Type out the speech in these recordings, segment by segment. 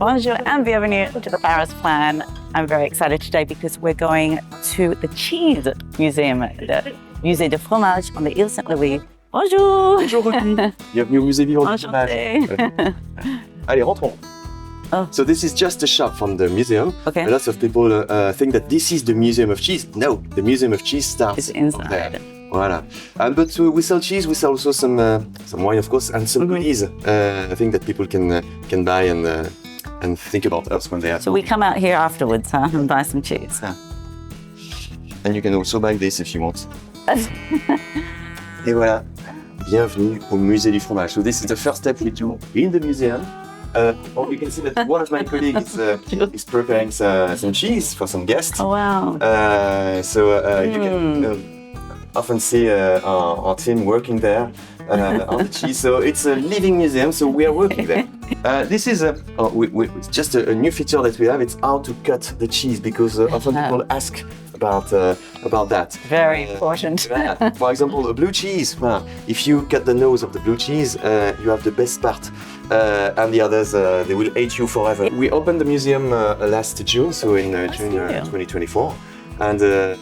Bonjour and bienvenue to the Paris Plan. I'm very excited today because we're going to the Cheese Museum, the Musée de Fromage on the Ile Saint-Louis. Bonjour! Bonjour, bienvenue au musée vivant du fromage. Allez, rentrons. Oh. So this is just a shop from the museum. Okay. A lot of people think that this is the Museum of Cheese. No, the Museum of Cheese starts It's inside. there. Voilà. But we sell cheese, we sell also some wine, of course, and some goodies. I think that people can buy and think about us when they have. So we come out here afterwards, huh, and buy some cheese. And you can also buy this if you want. Et voilà. Bienvenue au musée du fromage. So this is the first step we do in the museum. You can see that one of my colleagues is preparing some cheese for some guests. Oh, wow. You can often see our team working there on the cheese. So it's a living museum, so we are working there. This is it's just a new feature that we have. It's how to cut the cheese, because often people ask about that. Very important. For example, a blue cheese. If you cut the nose of the blue cheese, you have the best part, and the others they will hate you forever. We opened the museum last June, so in June 2024. And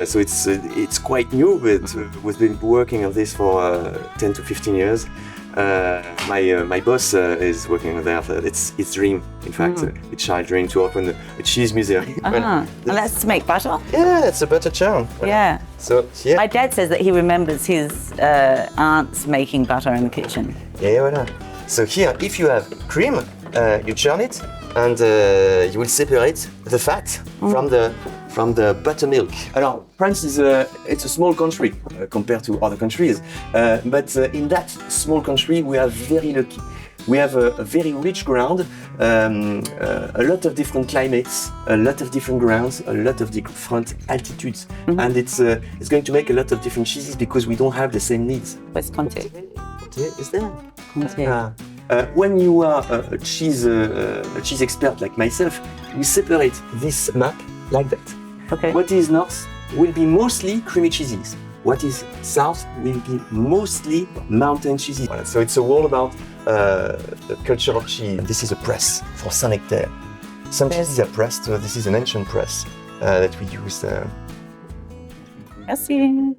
so it's quite new, but we've been working on this for 10 to 15 years. My boss is working there. It's his dream, in fact, a child dream to open a cheese museum. And let's make butter. Yeah, it's a butter churn. Yeah. So yeah. My dad says that he remembers his aunts making butter in the kitchen. Yeah, voilà. So here, if you have cream, you churn it, and you will separate the fat from the buttermilk. Alors, France is it's a small country compared to other countries, but in that small country we are very lucky. We have a very rich ground, a lot of different climates, a lot of different grounds, a lot of different altitudes, and it's going to make a lot of different cheeses because we don't have the same needs. Where's Conte? Is there? Conte. When you are a cheese expert like myself, we separate this map like that. Okay. What is north will be mostly creamy cheeses. What is south will be mostly mountain cheeses. So it's all about the culture of cheese. This is a press for Saint-Nectaire. Some cheeses are pressed, so this is an ancient press that we use. Merci.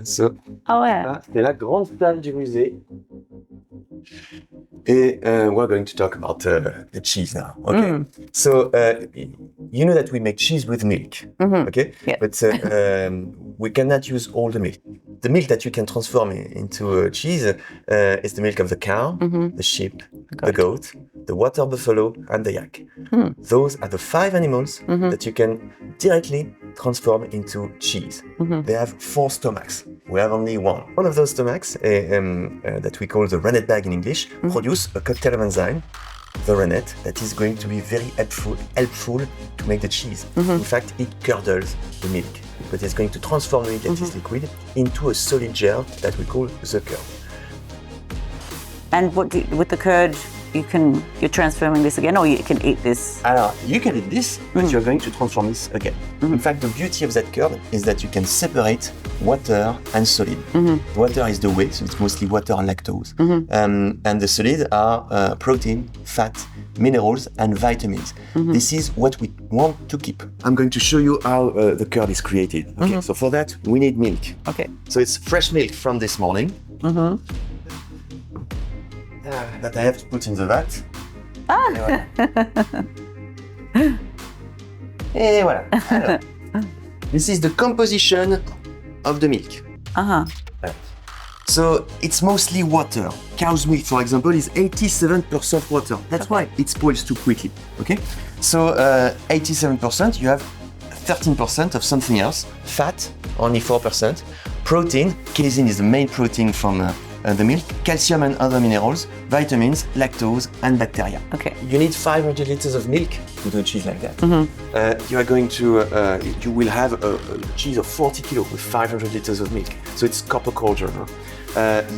So, Ah ouais. c'est la grande salle du musée. And we're going to talk about the cheese now. Okay. So you know that we make cheese with milk. Okay. Yeah. But we cannot use all the milk. The milk that you can transform into cheese is the milk of the cow, the sheep, the goat, the water buffalo, and the yak. Those are the 5 animals that you can directly transform into cheese. They have 4 stomachs. We have only one. One of those stomachs, that we call the rennet bag in English, produce a cocktail of enzyme, the rennet, that is going to be very helpful to make the cheese. In fact, it curdles the milk, but it's going to transform the milk that is liquid into a solid gel that we call the curd. And with the curd, you're transforming this again, or you can eat this? Alors, you can eat this, but you're going to transform this again. In fact, the beauty of that curd is that you can separate water and solid. Water is the whey, so it's mostly water and lactose. And the solid are protein, fat, minerals, and vitamins. This is what we want to keep. I'm going to show you how the curd is created. Okay, so for that, we need milk. Okay. So it's fresh milk from this morning. That I have to put in the vat. Et voilà. Alors, this is the composition of the milk. So it's mostly water. Cow's milk, for example, is 87% water. That's why it spoils too quickly. Okay? So 87%, you have 13% of something else. Fat, only 4%. Protein, casein is the main protein from the milk, calcium and other minerals, vitamins, lactose, and bacteria. Okay. You need 500 liters of milk to do cheese like that. You are going to, you will have a cheese of 40 kilos with 500 liters of milk. So it's copper cauldron.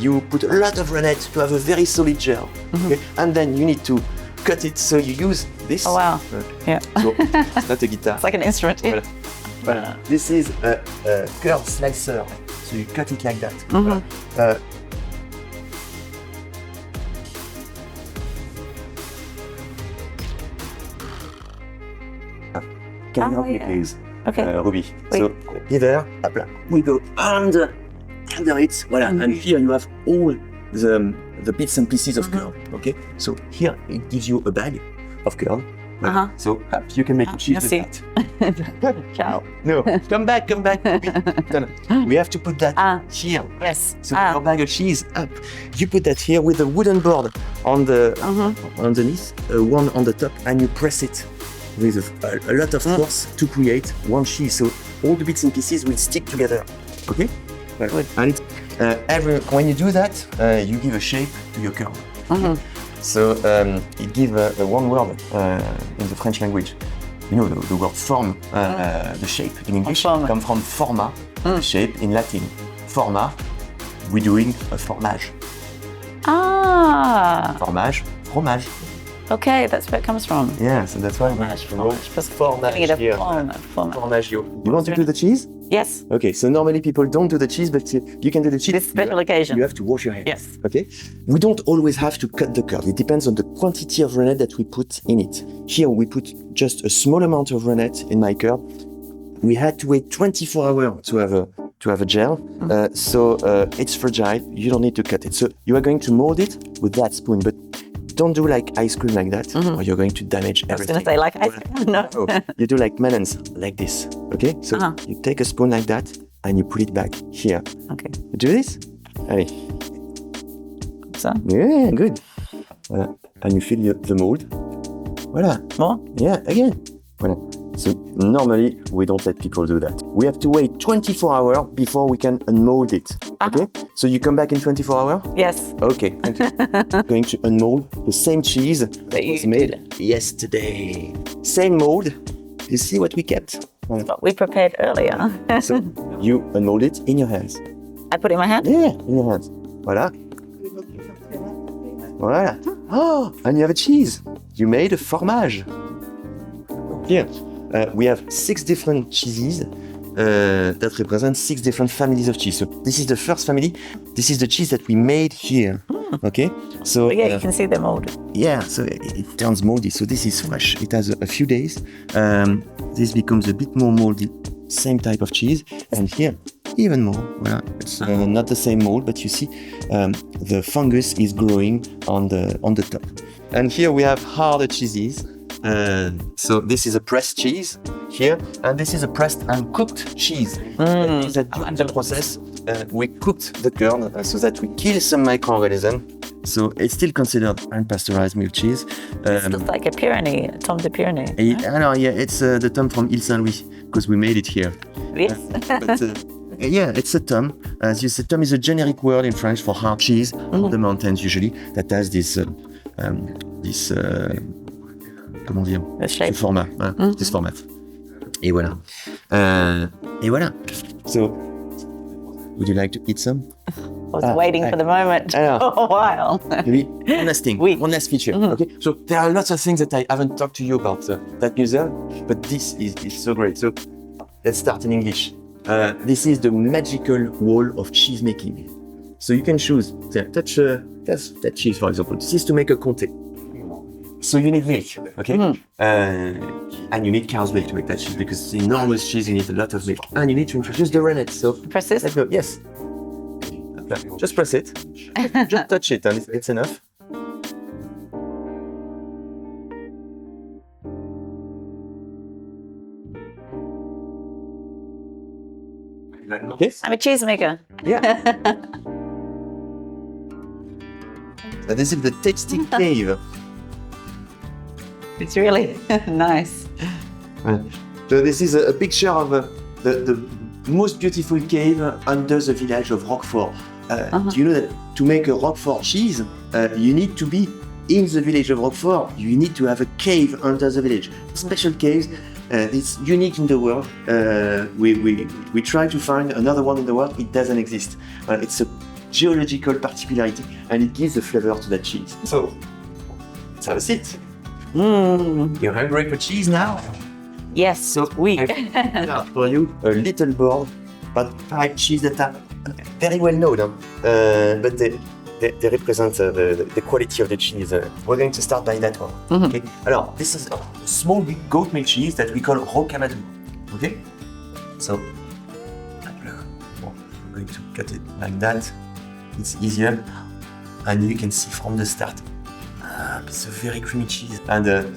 You put a lot of rennet to have a very solid gel. Okay? And then you need to cut it, so you use this. Oh wow. Yeah. So it's not a guitar. It's like an instrument. Voilà. Voilà. This is a curd slicer. So you cut it like that. cannot yeah. replace Okay. Ruby. Oui. So here, hop là, we go under it. Voilà. And here you have all the bits and pieces of curd. Okay. So here it gives you a bag of curd. Voilà. So you can make cheese with Merci. that. Ciao. No, come back. We have to put that here. Yes. So your bag of cheese up. You put that here with a wooden board on the underneath, one on the top, and you press it with a lot of force to create one cheese. So all the bits and pieces will stick together. Okay. Good. And when you do that, you give a shape to your curd. So it gives one word in the French language. You know, the word form, the shape in English, comes from forma, shape in Latin. Forma, we're doing a fromage. Fromage, fromage. Okay, that's where it comes from. Yeah, so that's why Fromage. fromage here. Formaggio. You want to do the cheese? Yes. Okay, so normally people don't do the cheese, but you can do the cheese. This special occasion. You have to wash your hands. Yes. Okay? We don't always have to cut the curd. It depends on the quantity of rennet that we put in it. Here we put just a small amount of rennet in my curd. We had to wait 24 hours to have a gel. So it's fragile. You don't need to cut it. So you are going to mold it with that spoon, but don't do like ice cream like that, or you're going to damage everything. I was going to say like ice cream. No. You do like melons, like this. Okay? So you take a spoon like that and you put it back here. Okay. You do this? Allez. So? Yeah, good. Voilà. And you fill the mold. Voilà. More? Yeah, again. Voilà. So normally we don't let people do that. We have to wait 24 hours before we can unmold it. Okay? So you come back in 24 hours? Yes. Okay. Going to unmold the same cheese that you was made yesterday. Same mold. You see what we kept? Voilà. What we prepared earlier. So you unmold it in your hands. I put it in my hand? Yeah, in your hands. Voilà. Voilà. Oh, and you have a cheese. You made a fromage. Here, we have 6 different cheeses that represent 6 different families of cheese. So this is the first family. This is the cheese that we made here. Okay, so But yeah, you can see the mold. yeah, so it turns moldy. So this is fresh. It has a few days. This becomes a bit more moldy. Same type of cheese, and here even more. Voilà. It's not the same mold, but you see the fungus is growing on the top. And here we have harder cheeses. So this is a pressed cheese here, and this is a pressed and cooked cheese. That means that during the process, we cooked the curd so that we kill some microorganisms. So it's still considered unpasteurized milk cheese. It looks like a Pyrenees, a Tom de Pyrenees. It's the tom from Ile Saint-Louis, because we made it here. Yes. But yeah, it's a tom. As you said, tom is a generic word in French for hard cheese on the mountains usually, that has this comment dire, ce format, voilà, this format. Et voilà. So, would you like to eat some? I was waiting for the moment for a while. Maybe one last thing, one last feature. Okay, so there are lots of things that I haven't talked to you about that museum, but this is so great. So let's start in English. This is the magical wall of cheese making. So you can choose. Touch that cheese, for example. This is to make a comté. So you need milk, okay? And you need cow's milk to make that cheese, because it's enormous cheese, you need a lot of milk. And you need to introduce the rennet. So Press this? let's go. Yes. Just press it. Just touch it, and it's enough. Okay? I'm a cheesemaker. Yeah. So this is the tasty cave. It's really nice. So this is a picture of the most beautiful cave under the village of Roquefort. Do you know that to make a Roquefort cheese, you need to be in the village of Roquefort? You need to have a cave under the village. Special caves. It's unique in the world. We try to find another one in the world. It doesn't exist. It's a geological particularity, and it gives the flavor to that cheese. So let's have a seat. You're hungry for cheese now? Yes, So we. I prepared for you a little board, but 5 cheese that are very well known, but they represent the quality of the cheese. We're going to start by that one. Okay. Alors, this is a small goat milk cheese that we call rocamadour. Okay. So, I'm going to cut it like that. It's easier, and you can see from the start. It's a very creamy cheese, and you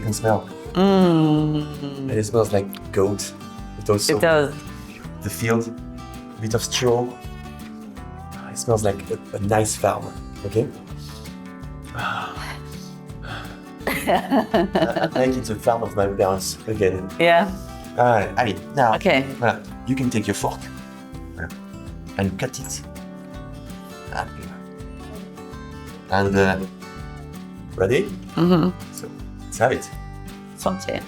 can smell. And it smells like goat. It does. The field, a bit of straw. It smells like a nice farm. Okay. Like it's a farm of my parents again. Yeah. Allez, now. Okay. Voilà, you can take your fork and cut it. And ready? Mm-hmm. So let's have it. Santé.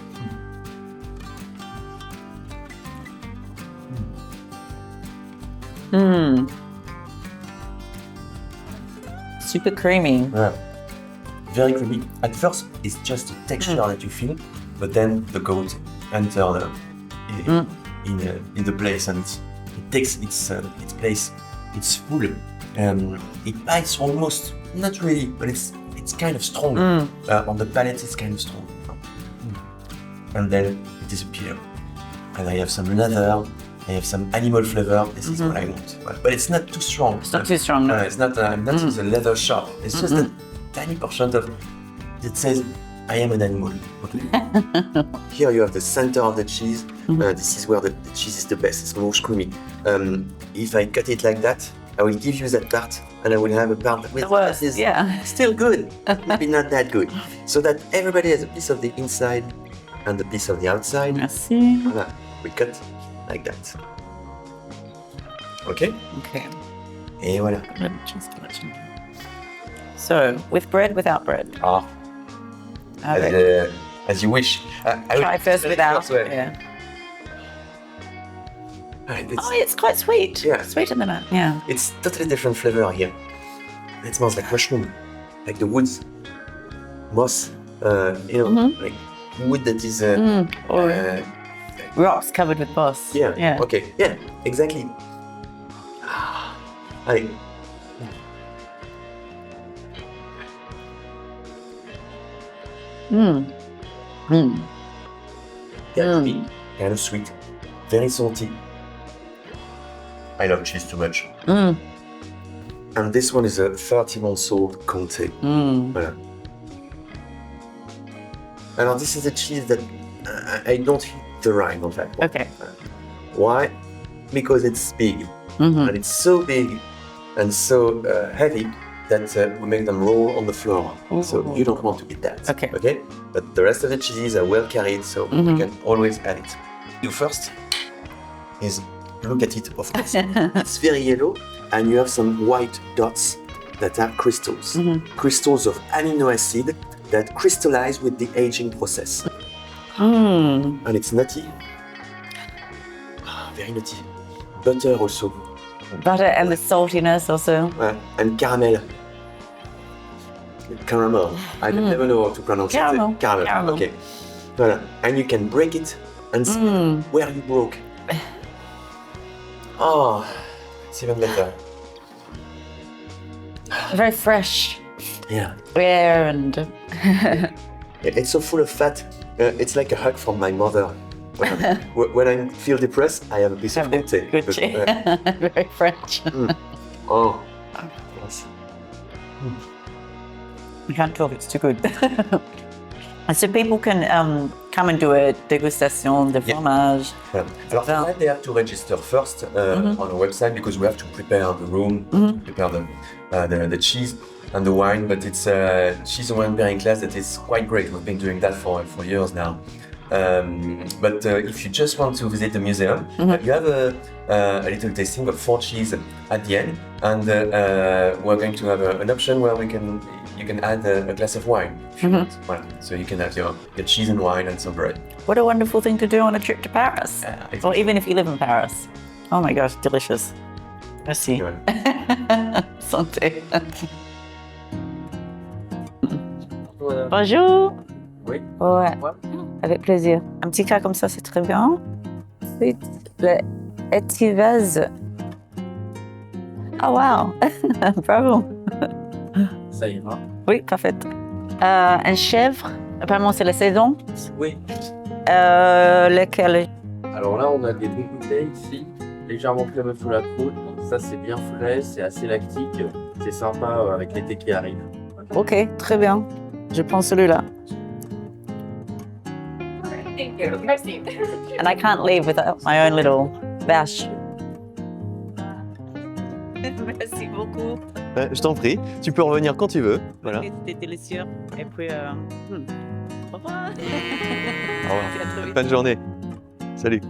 Super creamy. Very creamy. At first, it's just a texture that you feel, but then the goat enters in the place, and it takes its place. It's full. It bites almost, not really, but it's kind of strong. On the palate, it's kind of strong. And then it disappears. And I have some leather. I have some animal flavor. This is what I want. But it's not too strong. It's not too strong. No. It's not. I'm not in the leather shop. It's just a tiny portion of it says I am an animal. Okay. Here you have the center of the cheese. This is where the cheese is the best. It's most creamy. If I cut it like that, I will give you that part, and I will have a part that is still good, maybe not that good, so that everybody has a piece of the inside and a piece of the outside. Merci. Voilà. We cut like that. Okay. Okay. Et voilà. So, with bread, without bread? As you wish. I Try first without. Yeah. It's quite sweet. Yeah. Sweeter than that. Yeah. It's totally different flavor here. It smells like mushroom, like the woods, moss. Like wood that is. Rocks covered with moss. Yeah. Okay. Yeah. Exactly. Allez. Kind of sweet, very salty. I love cheese too much. And this one is a 30-month-old Comté. Voilà. Alors, this is a cheese that I don't hit the rind on that one. Okay. Why? Because it's big. And it's so big and so heavy that we make them roll on the floor. So you don't want to eat that. Okay? But the rest of the cheeses are well carried, so we can always add it. You first is look at it, of course. It's very yellow, and you have some white dots that are crystals. Crystals of amino acid that crystallize with the aging process. And it's nutty. Very nutty. Butter also. Butter and the saltiness also. And caramel. Caramel. I never know how to pronounce Caramel. it. Caramel. Okay. Voilà. And you can break it and see where you broke. Oh, it's even better. Very fresh. Yeah. Rare and. It's so full of fat. It's like a hug from my mother. When I feel depressed, I have a piece of Comté. Good cheese. Very French. Oh. Yes. We can't talk, it's too good. So people can come and do a dégustation de fromage. Yeah. Alors for that, they have to register first on the website because we have to prepare the room, to prepare the cheese and the wine. But it's cheese and wine pairing class that is quite great. We've been doing that for years now. But if you just want to visit the museum, you have a little tasting of 4 cheese at the end, and we're going to have an option where you can add a glass of wine if you want. Well, so you can have your cheese and wine and some bread. What a wonderful thing to do on a trip to Paris, or even if you live in Paris. Oh my gosh, delicious. Merci. Santé. Bonjour. Oui. Ouais. Avec plaisir. Un petit cas comme ça, c'est très bien. Ensuite, le étivase. Oh wow, bravo. Ça ira. Oui, parfait. Un chèvre, apparemment c'est la saison. Oui. Lequel? Alors là, on a des bons bouteilles ici, légèrement crémeux sous la croûte. Ça, c'est bien frais, c'est assez lactique. C'est sympa avec l'été qui arrive. Ok, très bien. Je prends celui-là. Thank you. Merci. And I can't leave without my own little vache. Merci beaucoup. Je t'en prie, tu peux revenir quand tu veux. Voilà. C'était délicieux. Et puis, au revoir. Au revoir. À très vite. Bonne journée. Salut.